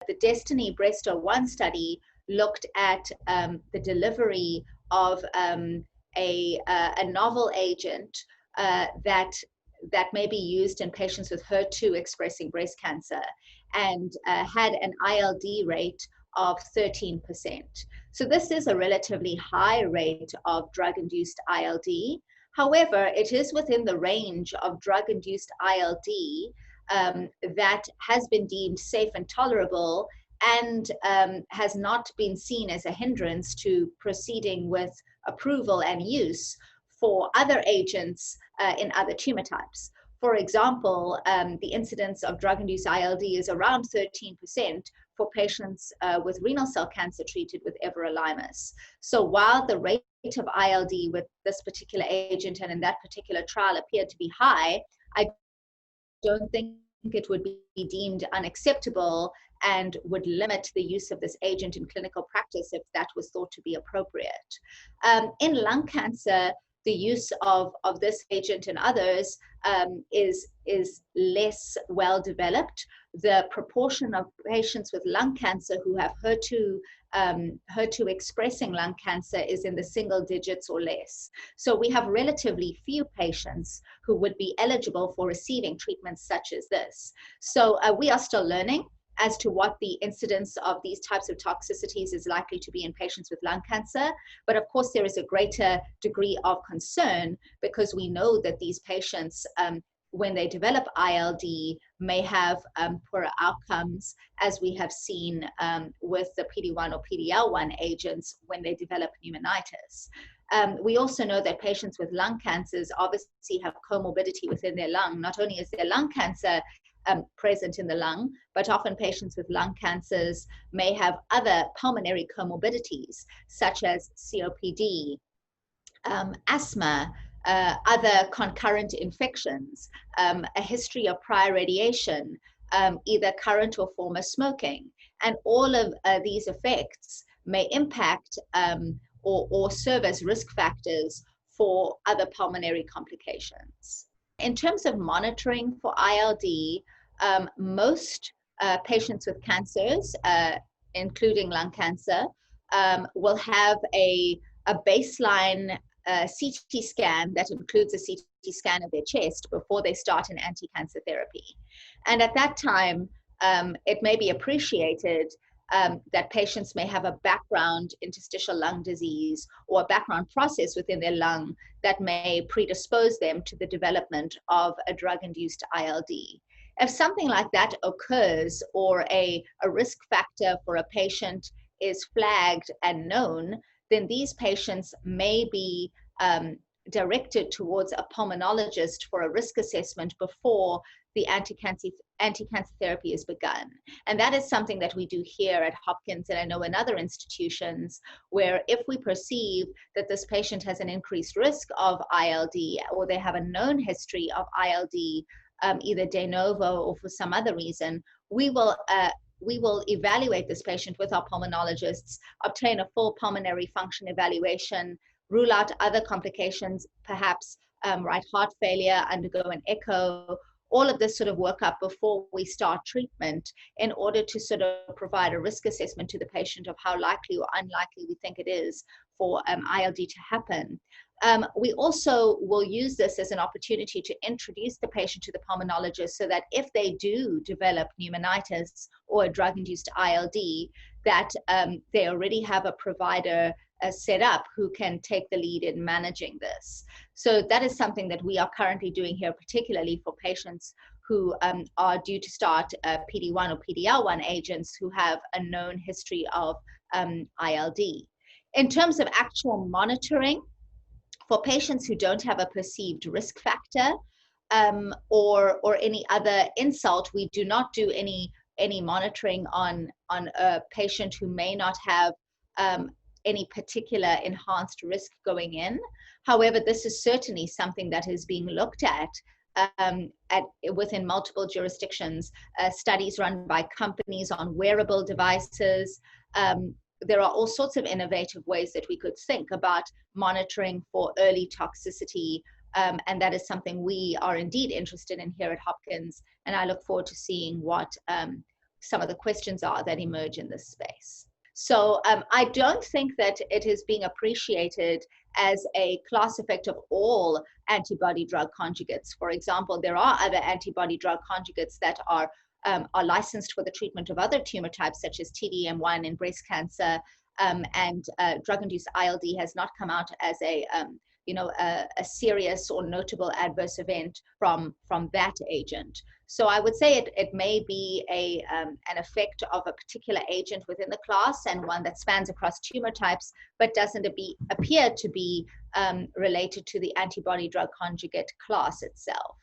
the Destiny Breast 01 study looked at the delivery of a novel agent that may be used in patients with HER2 expressing breast cancer, and had an ILD rate of 13%. So this is a relatively high rate of drug-induced ILD. However, it is within the range of drug-induced ILD that has been deemed safe and tolerable, and has not been seen as a hindrance to proceeding with approval and use for other agents in other tumor types. For example, the incidence of drug-induced ILD is around 13% for patients with renal cell cancer treated with everolimus. So while the rate of ILD with this particular agent and in that particular trial appeared to be high, I don't think it would be deemed unacceptable and would limit the use of this agent in clinical practice if that was thought to be appropriate. In lung cancer, the use of this agent and others is less well developed. The proportion of patients with lung cancer who have HER2 expressing lung cancer is in the single digits or less. So we have relatively few patients who would be eligible for receiving treatments such as this. So we are still learning as to what the incidence of these types of toxicities is likely to be in patients with lung cancer. But of course, there is a greater degree of concern because we know that these patients, when they develop ILD, may have poorer outcomes, as we have seen with the PD-1 or PD-L1 agents when they develop pneumonitis. We also know that patients with lung cancers obviously have comorbidity within their lung. Not only is their lung cancer present in the lung, but often patients with lung cancers may have other pulmonary comorbidities, such as COPD, asthma, other concurrent infections, a history of prior radiation, either current or former smoking. And all of these effects may impact or serve as risk factors for other pulmonary complications. In terms of monitoring for ILD, most patients with cancers, including lung cancer, will have a baseline CT scan that includes a CT scan of their chest before they start an anti-cancer therapy. And at that time, it may be appreciated that patients may have a background interstitial lung disease or a background process within their lung that may predispose them to the development of a drug-induced ILD. If something like that occurs, or a risk factor for a patient is flagged and known, then these patients may be directed towards a pulmonologist for a risk assessment before the anti-cancer therapy is begun. And that is something that we do here at Hopkins, and I know in other institutions, where if we perceive that this patient has an increased risk of ILD, or they have a known history of ILD, either de novo or for some other reason, we will evaluate this patient with our pulmonologists, obtain a full pulmonary function evaluation, rule out other complications, perhaps right heart failure, undergo an echo, all of this sort of workup before we start treatment, in order to sort of provide a risk assessment to the patient of how likely or unlikely we think it is for ILD to happen. We also will use this as an opportunity to introduce the patient to the pulmonologist, so that if they do develop pneumonitis or a drug-induced ILD, that they already have a provider set up who can take the lead in managing this. So that is something that we are currently doing here, particularly for patients who are due to start PD-1 or PD-L1 agents who have a known history of ILD. In terms of actual monitoring, for patients who don't have a perceived risk factor or any other insult, we do not do any monitoring on a patient who may not have any particular enhanced risk going in. However, this is certainly something that is being looked at within multiple jurisdictions, studies run by companies on wearable devices. There are all sorts of innovative ways that we could think about monitoring for early toxicity, and that is something we are indeed interested in here at Hopkins, and I look forward to seeing what some of the questions are that emerge in this space. So I don't think that it is being appreciated as a class effect of all antibody drug conjugates. For example, there are other antibody drug conjugates that are licensed for the treatment of other tumor types, such as TDM1 in breast cancer, and drug-induced ILD has not come out as a serious or notable adverse event from that agent. So I would say it may be an effect of a particular agent within the class and one that spans across tumor types, but doesn't appear to be related to the antibody drug conjugate class itself.